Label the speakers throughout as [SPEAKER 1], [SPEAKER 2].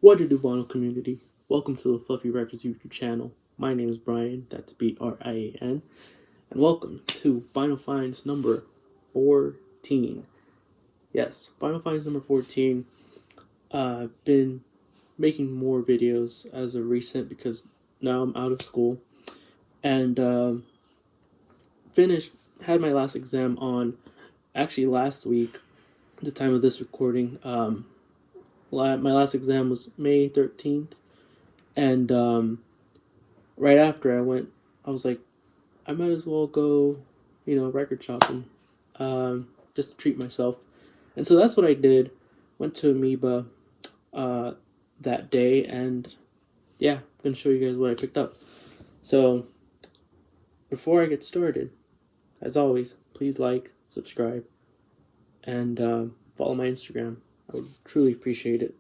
[SPEAKER 1] What to do, vinyl community? Welcome to the Fluffy Records YouTube channel. My name is Brian, that's Brian, and welcome to Vinyl Finds number 14. Yes, Vinyl Finds number 14. I've been making more videos as of recent because now I'm out of school. And had my last exam on actually last week, the time of this recording. My last exam was May 13th. And right after I was like, I might as well go, record shopping, just to treat myself. And so that's what I did. Went to Amoeba that day, and yeah, I'm going to show you guys what I picked up. So before I get started, as always, please like, subscribe, and follow my Instagram. I would truly appreciate it.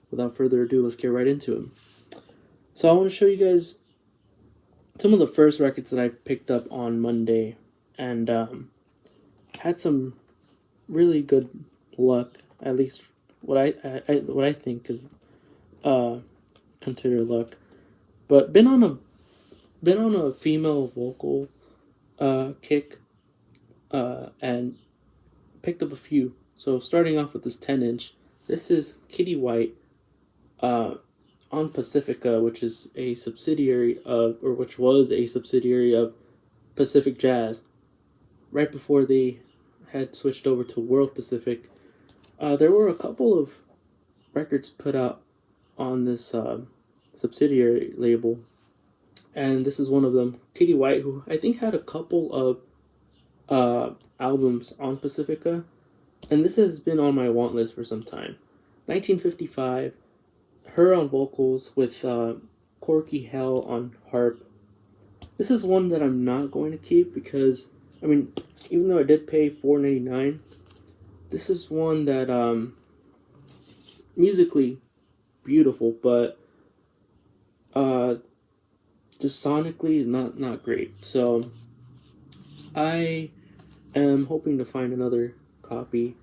[SPEAKER 1] Without further ado, let's get right into it. So I want to show you guys some of the first records that I picked up on Monday, and had some really good luck. At least what I think is considered luck. But been on a female vocal kick, and picked up a few. So starting off with this 10-inch, this is Kitty White on Pacifica, which is a subsidiary of, or which was a subsidiary of Pacific Jazz, right before they had switched over to World Pacific. There were a couple of records put out on this subsidiary label, and this is one of them. Kitty White, who I think had a couple of albums on Pacifica, and this has been on my want list for some time. 1955, her on vocals with Corky Hell on harp. This is one that I'm not going to keep because, I mean, even though I did pay $4.99, this is one that musically beautiful, but just sonically not great. So I am hoping to find another copy,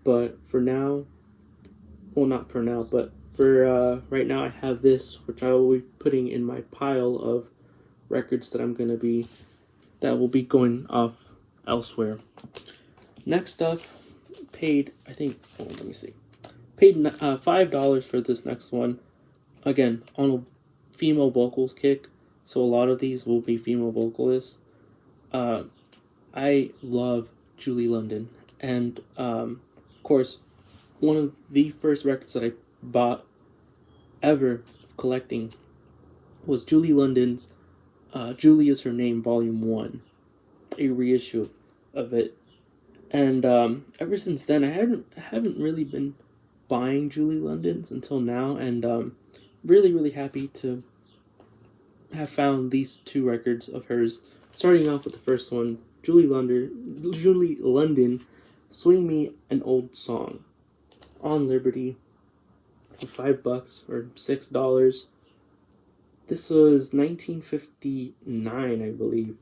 [SPEAKER 1] but for now, well, not for now, but for right now, I have this, which I will be putting in my pile of records that will be going off elsewhere. Next up, paid $5 for this next one. Again, on a female vocals kick, so a lot of these will be female vocalists. I love Julie London, and of course, one of the first records that I bought ever collecting was Julie London's Julie Is Her Name Volume 1, a reissue of it. And ever since then, I haven't really been buying Julie London's until now, and really happy to have found these two records of hers. Starting off with the first one, Julie London, Swing Me an Old Song, on Liberty for $5 or $6. This was 1959, I believe.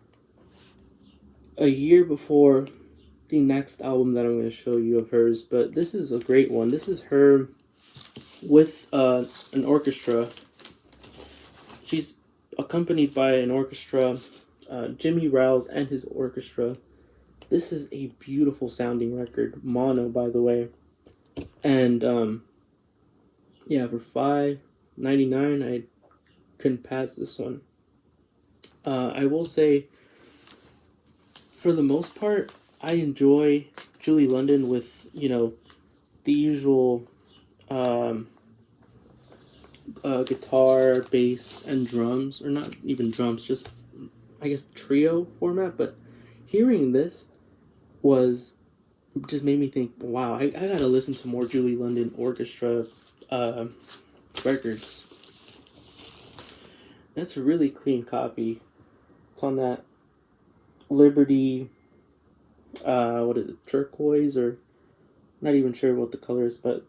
[SPEAKER 1] A year before the next album that I'm going to show you of hers, but this is a great one. This is her with an orchestra. She's accompanied by an orchestra, Jimmy Rouse and his orchestra. This is a beautiful sounding record, mono, by the way. And yeah, for $5.99, I couldn't pass this one. I will say, for the most part, I enjoy Julie London with, the usual guitar, bass, and drums, or not even drums, just, I guess, trio format. But hearing this just made me think, wow, I gotta listen to more Julie London orchestra records. That's a really clean copy. It's on that Liberty, what is it, turquoise, or not even sure what the color is, but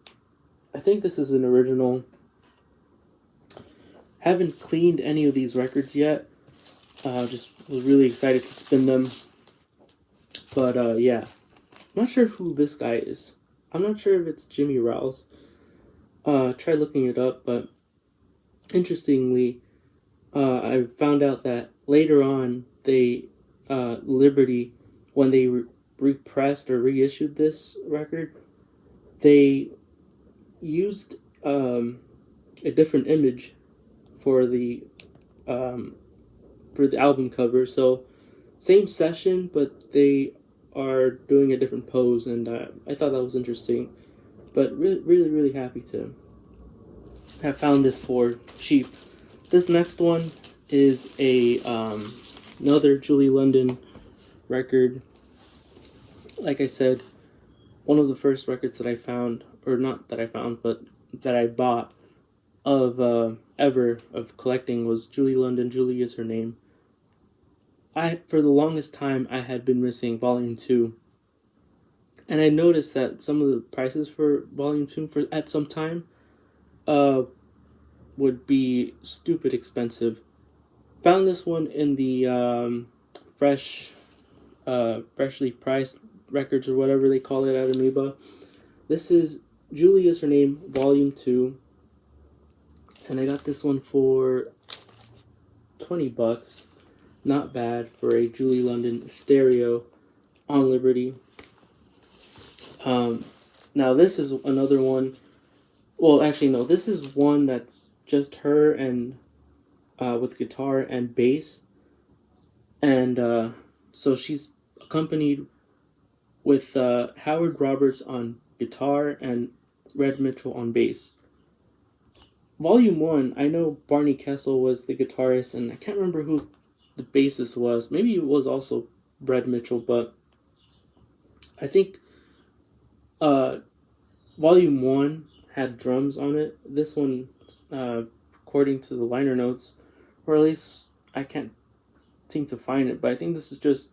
[SPEAKER 1] I think this is an original. Haven't cleaned any of these records yet. Just was really excited to spin them. But yeah, I'm not sure who this guy is. I'm not sure if it's Jimmy Rouse. tried looking it up, but interestingly, I found out that later on Liberty, when they repressed or reissued this record, they used a different image for the um, album cover. So same session, but they are doing a different pose, and I thought that was interesting. But really, really, really happy to have found this for cheap. This next one is a another Julie London record. Like I said, one of the first records that I found, or not that I found, but that I bought of ever of collecting was Julie London. Julie is her name. I for the longest time I had been missing Volume 2, and I noticed that some of the prices for Volume 2 for at some time uh would be stupid expensive. Found this one in the freshly priced records or whatever they call it at Amoeba. This is Julie is her name, Volume 2, and I got this one for $20. Not bad for a Julie London stereo on Liberty. Um, Now this is another one. Well, actually, no. This is one that's just her and with guitar and bass, and so she's accompanied with Howard Roberts on guitar and Red Mitchell on bass. Volume 1, I know Barney Kessel was the guitarist, and I can't remember who the bassist was. Maybe it was also Red Mitchell, but I think uh, Volume 1 had drums on it. This one, according to the liner notes, or at least I can't seem to find it, but I think this is just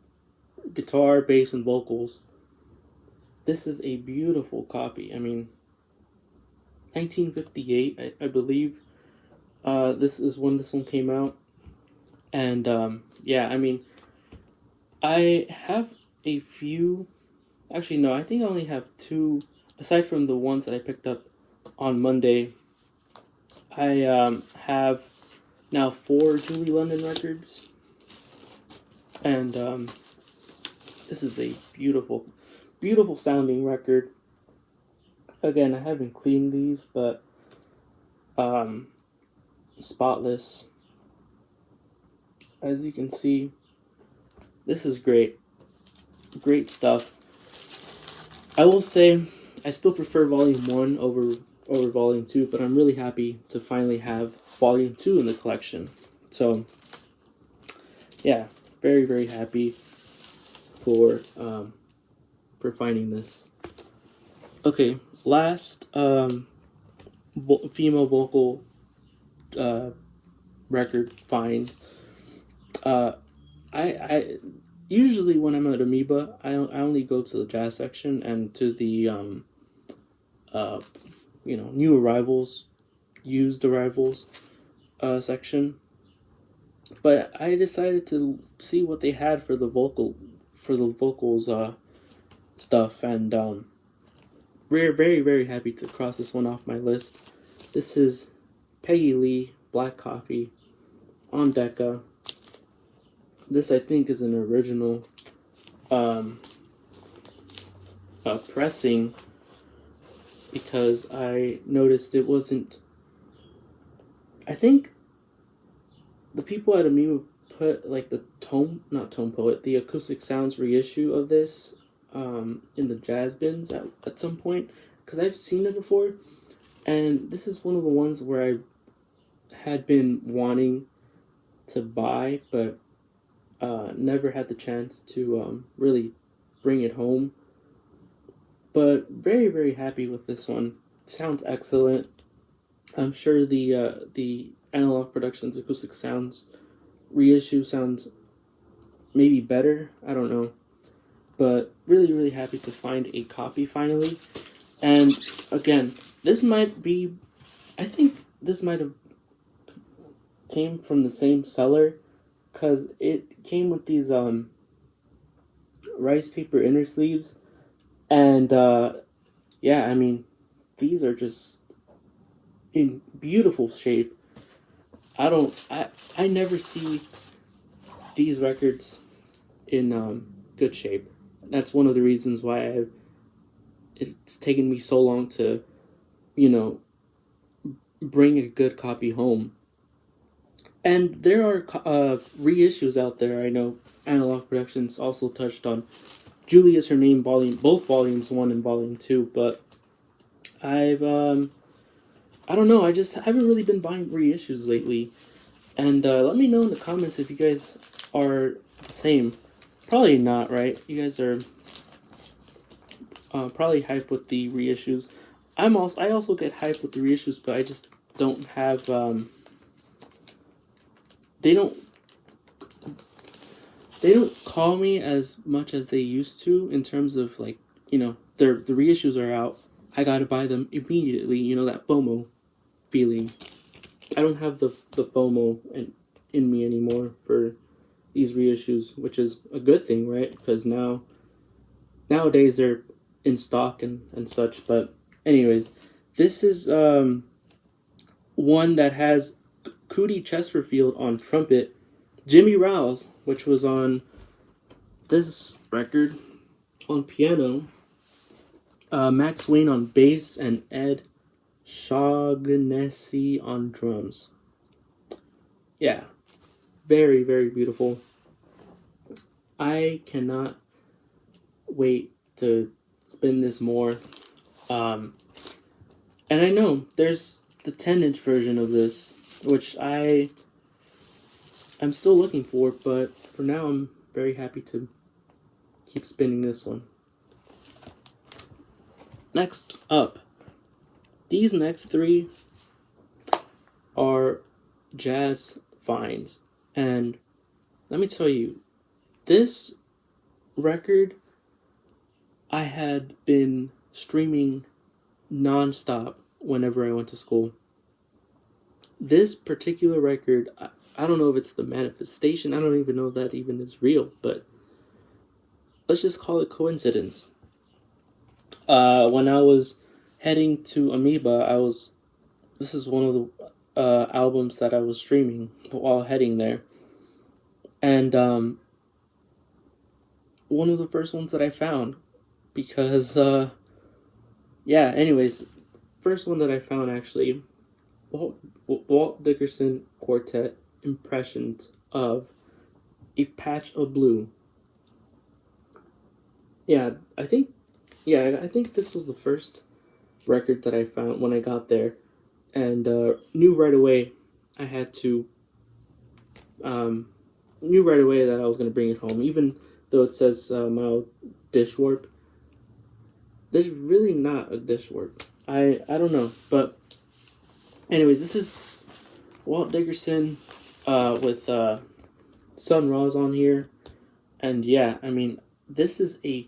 [SPEAKER 1] guitar, bass, and vocals. This is a beautiful copy. I mean, 1958, I believe. This is when this one came out, and yeah, I mean, I have a few. Actually, no, I think I only have two. Aside from the ones that I picked up on Monday, I have now four Julie London records, and this is a beautiful, beautiful sounding record. Again, I haven't cleaned these, but um, spotless. As you can see, this is great. Great stuff. I will say I still prefer Volume 1 over Volume 2, but I'm really happy to finally have Volume 2 in the collection. So, yeah, very, very happy for finding this. Okay, last female vocal record find. Uh, I usually when I'm at Amoeba, I only go to the jazz section and to the uh, new arrivals, used arrivals section. But I decided to see what they had for the vocals stuff, and we're very, very happy to cross this one off my list. This is Peggy Lee, Black Coffee, on Decca. This I think is an original um, pressing, because I noticed it wasn't. I think the people at Amoeba put like the not Tone Poet, the Acoustic Sounds reissue of this in the jazz bins at some point, because I've seen it before, and this is one of the ones where I had been wanting to buy, but never had the chance to really bring it home. But very, very happy with this one. Sounds excellent. I'm sure the Analog Productions Acoustic Sounds reissue sounds maybe better. I don't know, but really, really happy to find a copy finally. And again, this might be. I think this might have came from the same seller, because it came with these rice paper inner sleeves, and yeah, I mean, these are just in beautiful shape. I never see these records in good shape. That's one of the reasons why it's taken me so long to, you know, bring a good copy home. And there are reissues out there. I know Analog Productions also touched on Julie Is Her Name volume, both volumes 1 and volume 2, but I've I don't know, I just haven't really been buying reissues lately. And let me know in the comments if you guys are the same. Probably not, right? You guys are probably hyped with the reissues. I also get hyped with the reissues, but I just don't have they don't they don't call me as much as they used to in terms of like, the reissues are out. I gotta buy them immediately. You know, that FOMO feeling. I don't have the FOMO in me anymore for these reissues, which is a good thing, right? Because nowadays they're in stock and such. But anyways, this is one that has Cootie Chesterfield on trumpet, Jimmy Rouse, which was on this record, on piano, Max Wayne on bass, and Ed Shaughnessy on drums. Yeah, very, very beautiful. I cannot wait to spin this more. And I know there's the 10-inch version of this, which I'm still looking for, but for now I'm very happy to keep spinning this one. Next up, these next three are jazz finds. And let me tell you, this record I had been streaming nonstop whenever I went to school. This particular record, I don't know if it's the manifestation. I don't even know if that even is real, but let's just call it coincidence. When I was heading to Amoeba, this is one of the albums that I was streaming while heading there. And one of the first ones that I found, because, yeah, anyways, first one that I found actually, Walt Dickerson Quartet Impressions of A Patch of Blue. Yeah, I think this was the first record that I found when I got there, and knew right away I had to knew right away that I was going to bring it home, even though it says mild dish warp. There's really not a dish warp. I don't know, but anyways, this is Walt Dickerson with Sun Ra's on here, and yeah, I mean, this is a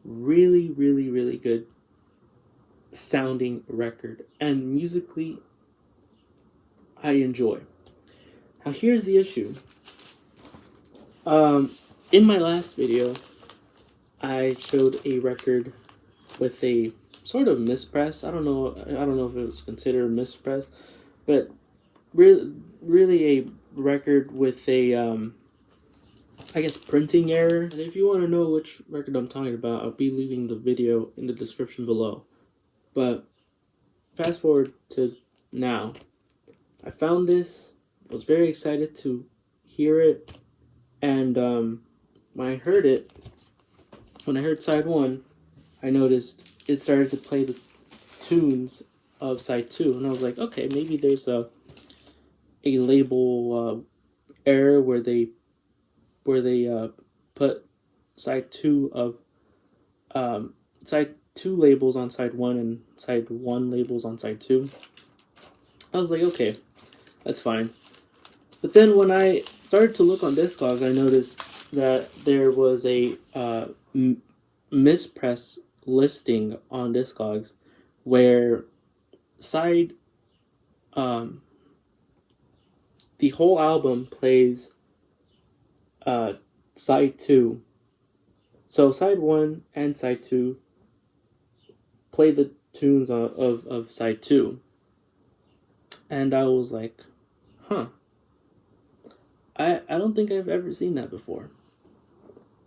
[SPEAKER 1] really, really, really good sounding record, and musically, I enjoy. Now, here's the issue. In my last video, I showed a record with a sort of mispress. I don't know if it was considered a mispress, but really a record with a I guess printing error. And if you want to know which record I'm talking about, I'll be leaving the video in the description below. But fast forward to now. I found this, was very excited to hear it, and when I heard side one, I noticed it started to play the tunes of side two, and I was like, okay, maybe there's a label error where they put side two of side two labels on side one and side one labels on side two. I was like, okay, that's fine. But then when I started to look on Discogs, I noticed that there was a mispress listing on Discogs where side the whole album plays side two. So side one and side two play the tunes of side two. And I was like, huh, I don't think I've ever seen that before.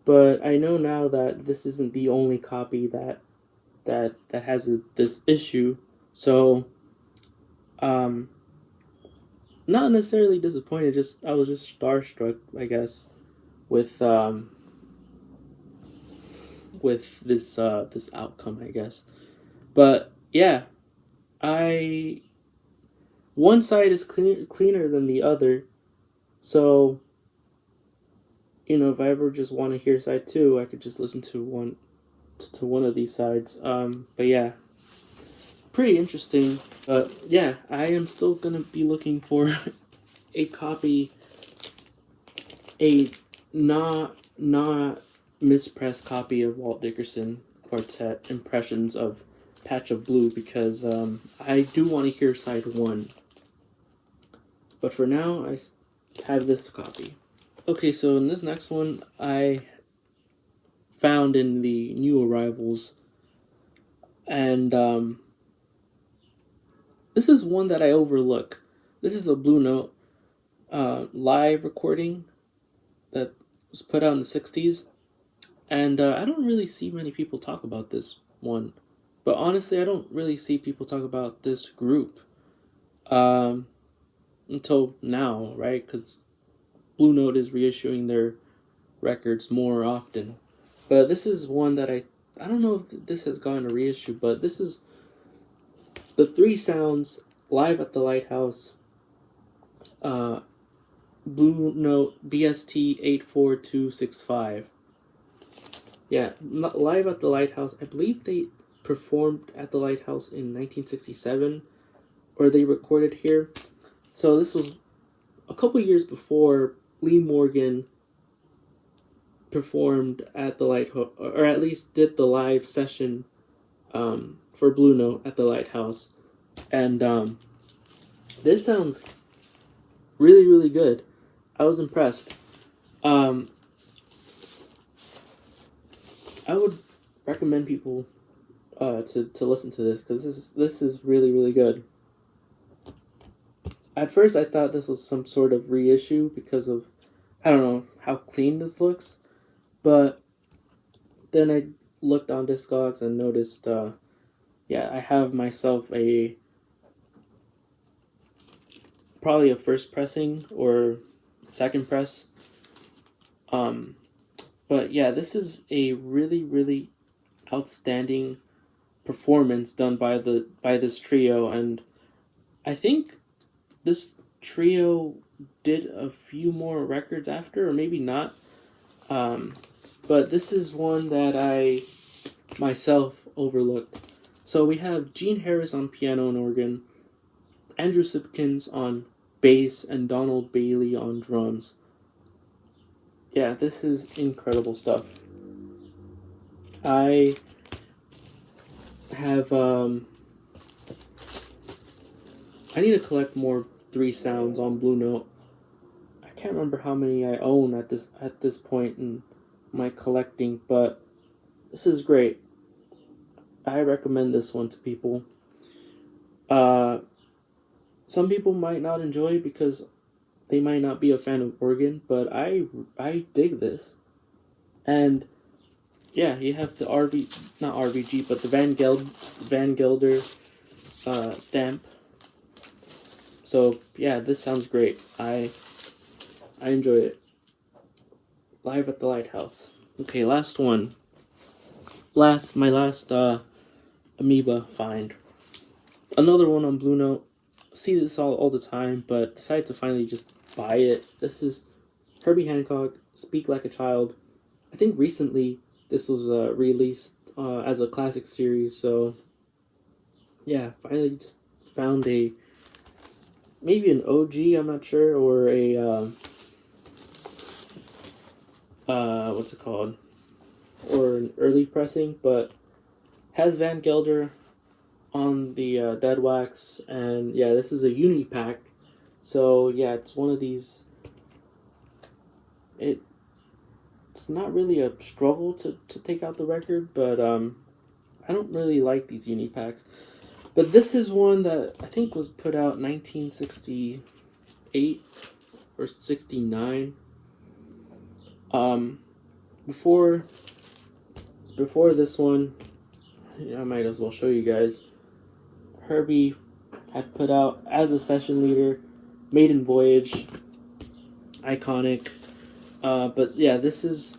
[SPEAKER 1] But I know now that this isn't the only copy that has this issue. So, um, not necessarily disappointed. Just I was just starstruck, I guess, with this outcome, I guess. But yeah, I one side is cleaner than the other. So if I ever just want to hear side two, I could just listen to one of these sides. But yeah, pretty interesting. But yeah, I am still gonna be looking for a copy, a not mispressed copy of Walt Dickerson Quartet Impressions of Patch of Blue, because I do want to hear side one. But for now, I have this copy. Okay, so in this next one, I found in the new arrivals, and this is one that I overlook. This is a Blue Note live recording that was put out in the 60s, and I don't really see many people talk about this one. But honestly, I don't really see people talk about this group um, until now, right? Because Blue Note is reissuing their records more often. But this is one that I don't know if this has gotten a reissue, but this is the Three Sounds live at the Lighthouse. Uh, Blue Note BST 84265. Yeah, live at the Lighthouse. I believe they performed at the Lighthouse in 1967, or they recorded here. So this was a couple years before Lee Morgan performed at the Lighthouse, or at least did the live session for Blue Note at the Lighthouse. And this sounds really, really good. I was impressed. Um, I would recommend people to listen to this, because this is really, really good. At first, I thought this was some sort of reissue because of, I don't know, how clean this looks. But then I looked on Discogs and noticed, yeah, I have myself probably a first pressing or second press. Um, but yeah, this is a really, really outstanding performance done by this trio, and I think this trio did a few more records after, or maybe not. Um, but this is one that I myself overlooked. So we have Gene Harris on piano and organ, Andrew Sipkins on bass, and Donald Bailey on drums. Yeah, this is incredible stuff. I have I need to collect more Three Sounds on Blue Note. I can't remember how many I own at this point in my collecting, but this is great. I recommend this one to people. Uh, some people might not enjoy it because they might not be a fan of organ, but I dig this. And yeah, you have the not RVG, but the Van Gelder stamp. So yeah, this sounds great. I enjoy it. Live at the Lighthouse. Okay, last one. My last amoeba find. Another one on Blue Note. See this all the time, but decided to finally just buy it. This is Herbie Hancock, Speak Like a Child. I think recently this was released as a classic series, so yeah, finally just found maybe an OG, I'm not sure, or a what's it called, or an early pressing, but has Van Gelder on the dead wax, and yeah, this is a uni pack, so yeah, it's one of these. It's not really a struggle to take out the record, but I don't really like these uni packs. But this is one that I think was put out 1968 or 69. Before this one, I might as well show you guys. Herbie had put out As a Session Leader, Maiden Voyage, iconic. But yeah, this is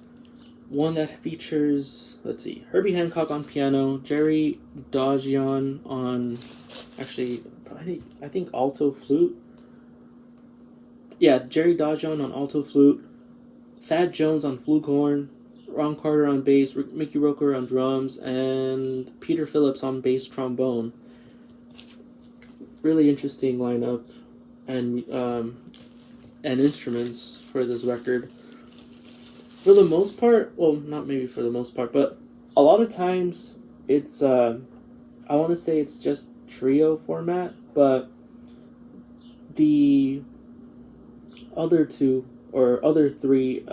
[SPEAKER 1] one that features, let's see, Herbie Hancock on piano, Jerry Dodgion on, actually, I think alto flute. Yeah, Jerry Dodgion on alto flute, Thad Jones on flugelhorn, Ron Carter on bass, Mickey Roker on drums, and Peter Phillips on bass trombone. Really interesting lineup and instruments for this record. For the most part, well, not maybe for the most part, but a lot of times it's I want to say it's just trio format, but the other two or other three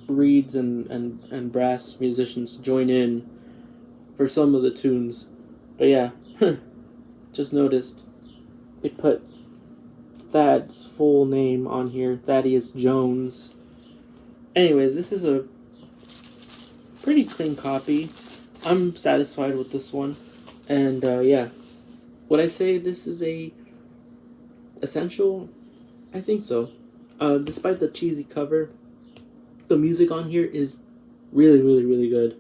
[SPEAKER 1] reeds and brass musicians join in for some of the tunes. But yeah, just noticed they put Thad's full name on here, Thaddeus Jones. Anyway, this is a pretty clean copy. I'm satisfied with this one. And yeah, would I say this is a essential? I think so. Despite the cheesy cover, the music on here is really, really, really good.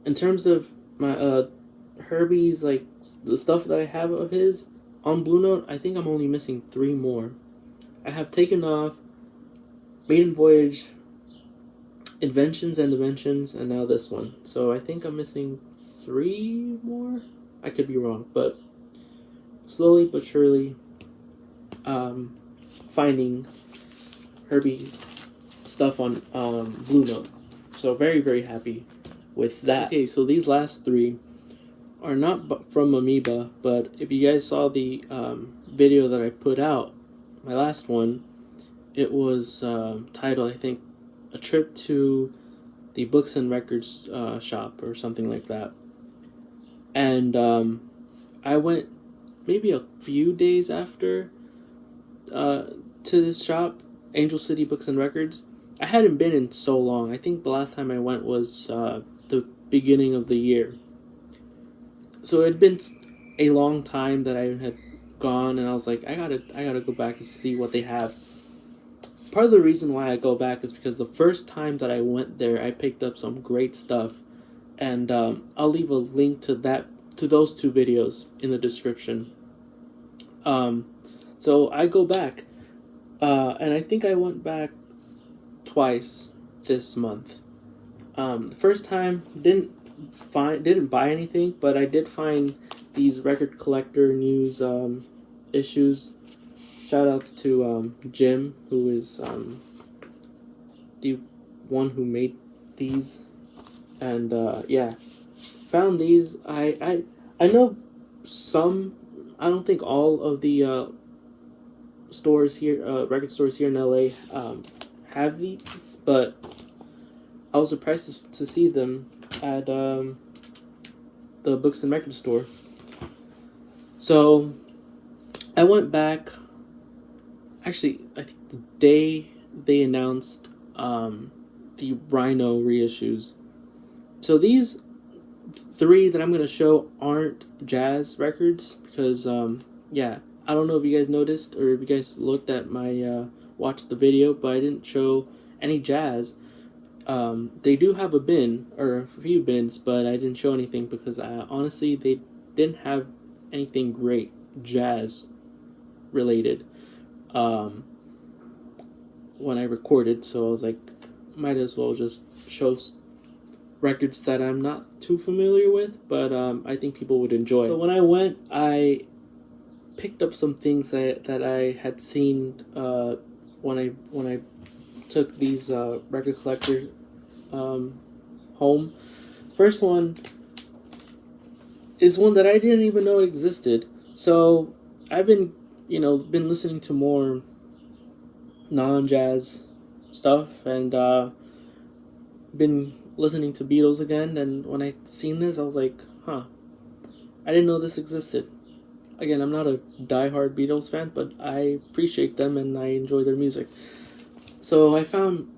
[SPEAKER 1] In terms of my Herbie's, like, the stuff that I have of his on Blue Note, I think I'm only missing 3 more. I have Taken Off, Maiden Voyage, Inventions and Dimensions, and now this one. So I think I'm missing 3 more. I could be wrong, but slowly but surely finding Herbie's stuff on Blue Note. So very, very happy with that. Okay, so these last 3 are not from Amoeba, but if you guys saw the video that I put out, my last one, it was titled, I think, A Trip to the Books and Records shop or something like that. And I went maybe a few days after to this shop, Angel City Books and Records. I hadn't been in so long. I think the last time I went was the beginning of the year. So it had been a long time that I had gone, and I was like, I gotta go back and see what they have. Part of the reason why I go back is because the first time that I went there, I picked up some great stuff, and I'll leave a link to those 2 videos in the description. So I go back, and I think I went back twice this month. The first time didn't buy anything, but I did find these record collector news issues. Shout outs to Jim, who is the one who made these, and yeah, found these. I know some. I don't think all of the stores here, record stores here in LA, have these, but I was surprised to see them at the Books and Record store. So I went back. Actually, I think the day they announced the Rhino reissues. So these 3 that I'm going to show aren't jazz records because, yeah, I don't know if you guys noticed or if you guys looked at my, watched the video, but I didn't show any jazz. They do have a bin, or a few bins, but I didn't show anything because honestly, they didn't have anything great jazz related when I recorded, so I was like, might as well just show records that I'm not too familiar with, but I think people would enjoy. So when I went, I picked up some things that I had seen when I took these record collectors home. First one is one that I didn't even know existed. So I've been listening to more non-jazz stuff and been listening to Beatles again, and when I seen this, I was like, huh, I didn't know this existed. Again, I'm not a diehard Beatles fan, but I appreciate them and I enjoy their music. So I found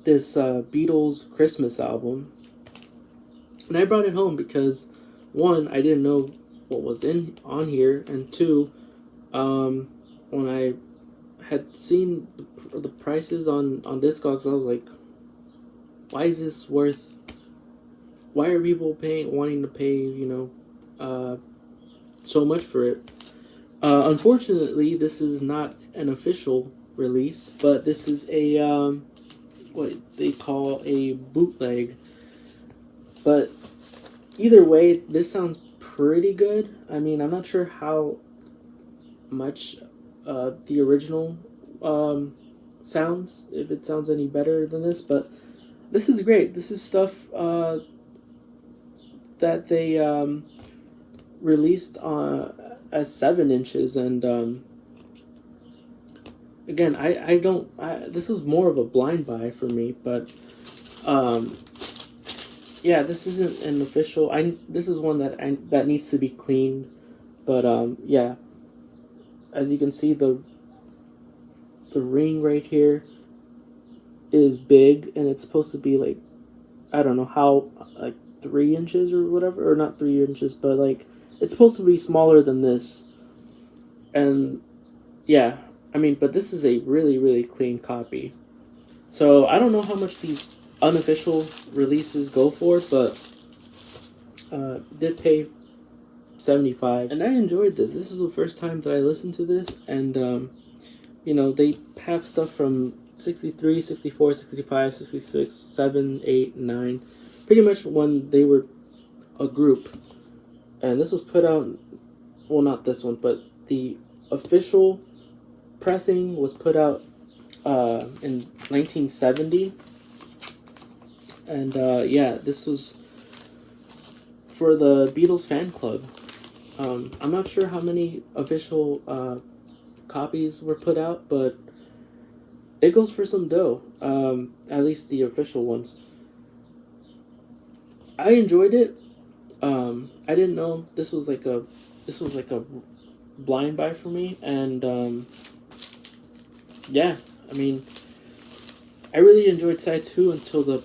[SPEAKER 1] this Beatles Christmas album, and I brought it home because, one, I didn't know what was in on here, and two, when I had seen the prices on Discogs, I was like, why is this worth? Why are people wanting to pay, so much for it? Unfortunately, this is not an official release, but this is a what they call a bootleg. But either way, this sounds pretty good. I mean, I'm not sure how much the original sounds, if it sounds any better than this, but this is great. This is stuff that they released as 7 inches, and again, I don't. This was more of a blind buy for me, but um, yeah, this isn't an official. This is one that needs to be cleaned, but yeah, as you can see, the ring right here is big, and it's supposed to be like, I don't know how, like 3 inches or whatever, or not 3 inches, but like it's supposed to be smaller than this, and yeah, I mean, but this is a really really clean copy. So I don't know how much these unofficial releases go for, but did pay 75, and I enjoyed this. This is the first time that I listened to this, and they have stuff from 63, 64, 65, 66, 7, 8, 9, pretty much when they were a group. And this was put out, well, not this one, but the official pressing was put out in 1970. And yeah, this was for the Beatles fan club. I'm not sure how many official copies were put out, but it goes for some dough. At least the official ones. I enjoyed it. I didn't know this was like a blind buy for me, and yeah, I mean, I really enjoyed side 2 until the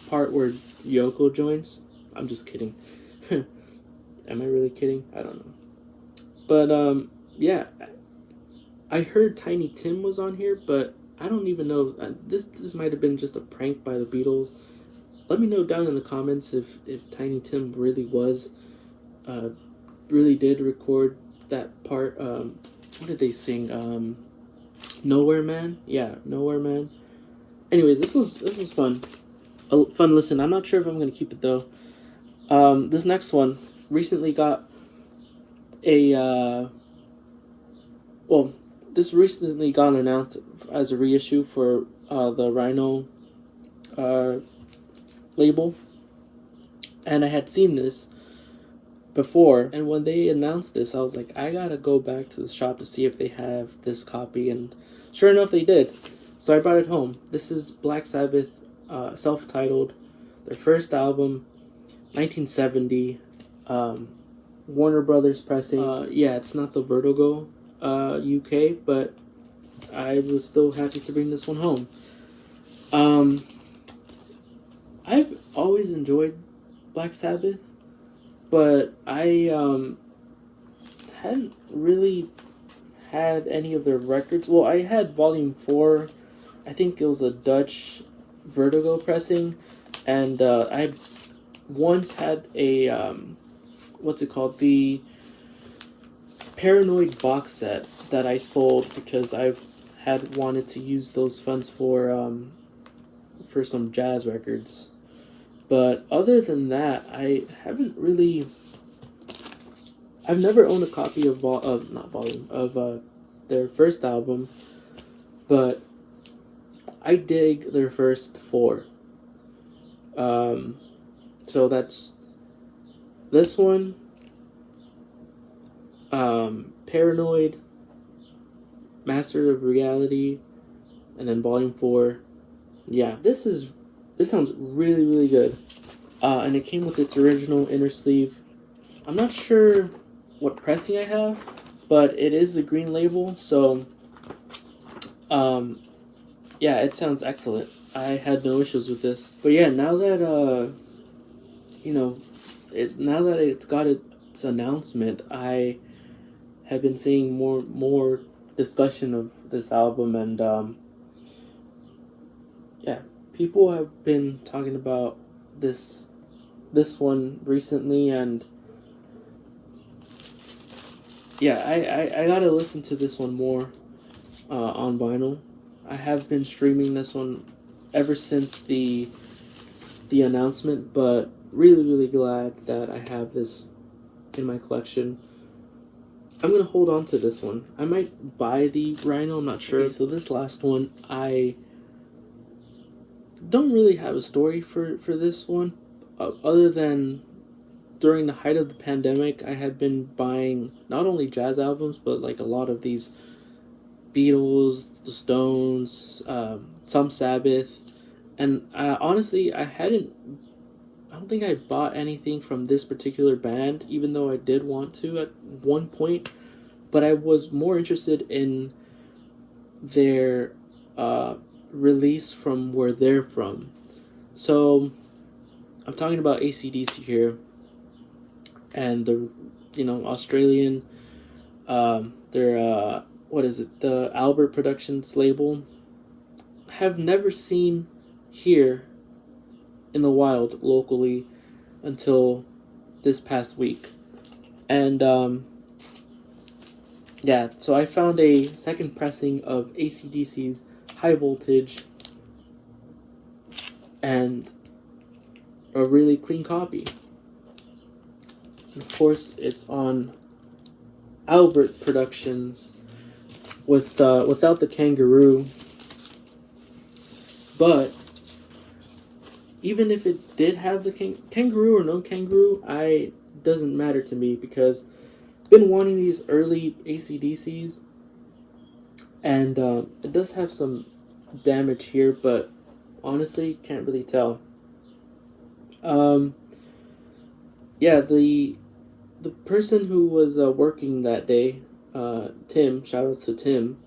[SPEAKER 1] part where Yoko joins. I'm just kidding. Am I really kidding? I don't know. But yeah, I heard Tiny Tim was on here, but I don't even know. This might have been just a prank by the Beatles. Let me know down in the comments if Tiny Tim really did record that part. What did they sing? Nowhere Man. Yeah, Nowhere Man. Anyways, this was fun. A fun listen. I'm not sure if I'm gonna keep it though. This next one recently got a well, this recently got announced as a reissue for the Rhino label, and I had seen this before, and when they announced this, I was like, I gotta go back to the shop to see if they have this copy, and sure enough, they did. So I brought it home. This is Black Sabbath, self-titled, their first album, 1970, Warner Brothers pressing. Yeah, it's not the Vertigo UK, but I was still happy to bring this one home. I've always enjoyed Black Sabbath, but I hadn't really had any of their records. Well, I had Volume 4. I think it was a Dutch Vertigo pressing, and I once had a what's it called, the Paranoid box set that I sold because I had wanted to use those funds for some jazz records. But other than that, I've never owned a copy of their first album, but I dig their first 4. So that's this one, Paranoid, Master of Reality, and then Volume 4. Yeah, this is This sounds really, really good. And it came with its original inner sleeve. I'm not sure what pressing I have, but it is the green label, so um, yeah, it sounds excellent. I had no issues with this. But yeah, now that you know, now that it's got its announcement, I have been seeing more discussion of this album, and yeah, people have been talking about this one recently, and yeah, I gotta listen to this one more on vinyl. I have been streaming this one ever since the announcement, but really glad that I have this in my collection. I'm gonna hold on to this one. I might buy the Rhino. I'm not sure. Okay, so this last one, I don't really have a story for this one, other than during the height of the pandemic, I had been buying not only jazz albums but like a lot of these Beatles, the Stones, some Sabbath, and honestly, I don't think I bought anything from this particular band, even though I did want to at one point. But I was more interested in their uh, release from where they're from. So I'm talking about AC/DC here, and the Australian. Their what is it? The Albert Productions label. Have never seen here in the wild locally until this past week, and yeah, so I found a second pressing of AC/DC's High Voltage and a really clean copy. And of course, it's on Albert Productions without the kangaroo. But even if it did have the kangaroo or no kangaroo, I doesn't matter to me because I've been wanting these early AC/DCs, and it does have some damage here, but honestly, can't really tell. Um, yeah, the person who was working that day, Tim. Shout outs to Tim.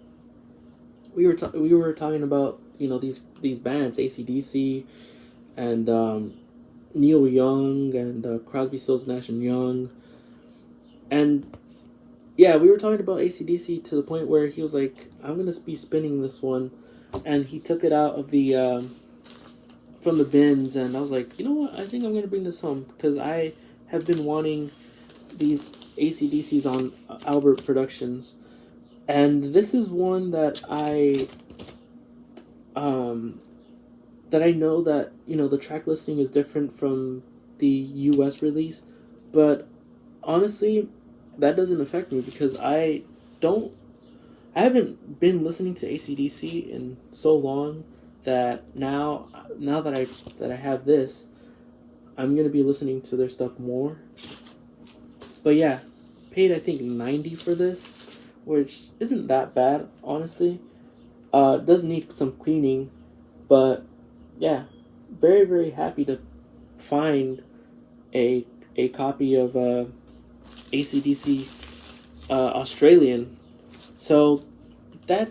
[SPEAKER 1] We were talking about these bands, AC/DC and Neil Young and Crosby, Stills, Nash and Young, and yeah, we were talking about AC/DC to the point where he was like, "I'm gonna be spinning this one," and he took it out of the from the bins, and I was like, you know what? I think I'm gonna bring this home because I have been wanting these AC/DCs on Albert Productions, and this is one um, that I know that the track listing is different from the U.S. release, but honestly, that doesn't affect me because don't I haven't been listening to AC/DC in so long that now that I have this, I'm gonna be listening to their stuff more. But yeah, paid I think 90 for this, which isn't that bad honestly. Does need some cleaning, but yeah, very happy to find a a copy of AC/DC Australian. So that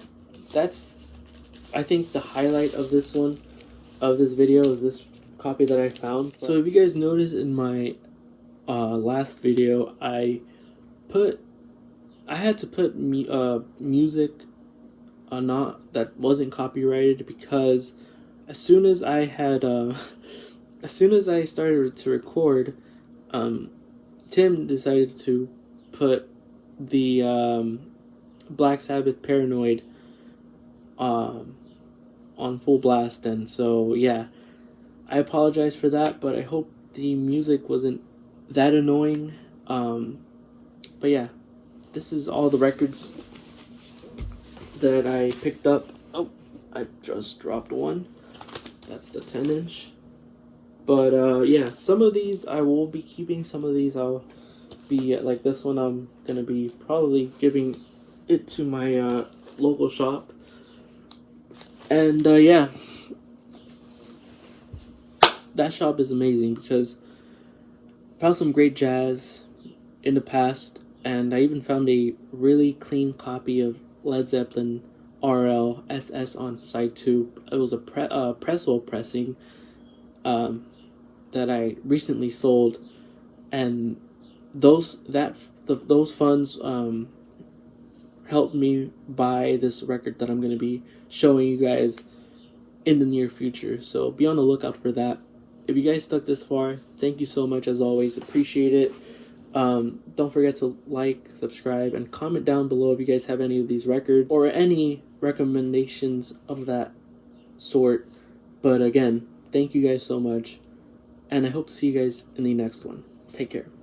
[SPEAKER 1] that's I think the highlight of this video is this copy that I found. So if you guys noticed in my last video, put I had to put music not that wasn't copyrighted because as soon as I had as soon as I started to record, um, Tim decided to put the Black Sabbath Paranoid um, on full blast, and so yeah, I apologize for that, but I hope the music wasn't that annoying. But yeah, this is all the records that I picked up. Oh, I just dropped one. That's the 10-inch. But yeah, some of these I will be keeping. Some of these I'll be like this one. I'm gonna be probably giving it to my local shop. And yeah, that shop is amazing because I found some great jazz in the past, and I even found a really clean copy of Led Zeppelin RL SS on side 2. It was a Presswell pressing um, that I recently sold, and those funds helped me buy this record that I'm going to be showing you guys in the near future. So be on the lookout for that. If you guys stuck this far, thank you so much as always. Appreciate it. Don't forget to like, subscribe, and comment down below if you guys have any of these records or any recommendations of that sort. But again, thank you guys so much, and I hope to see you guys in the next one. Take care.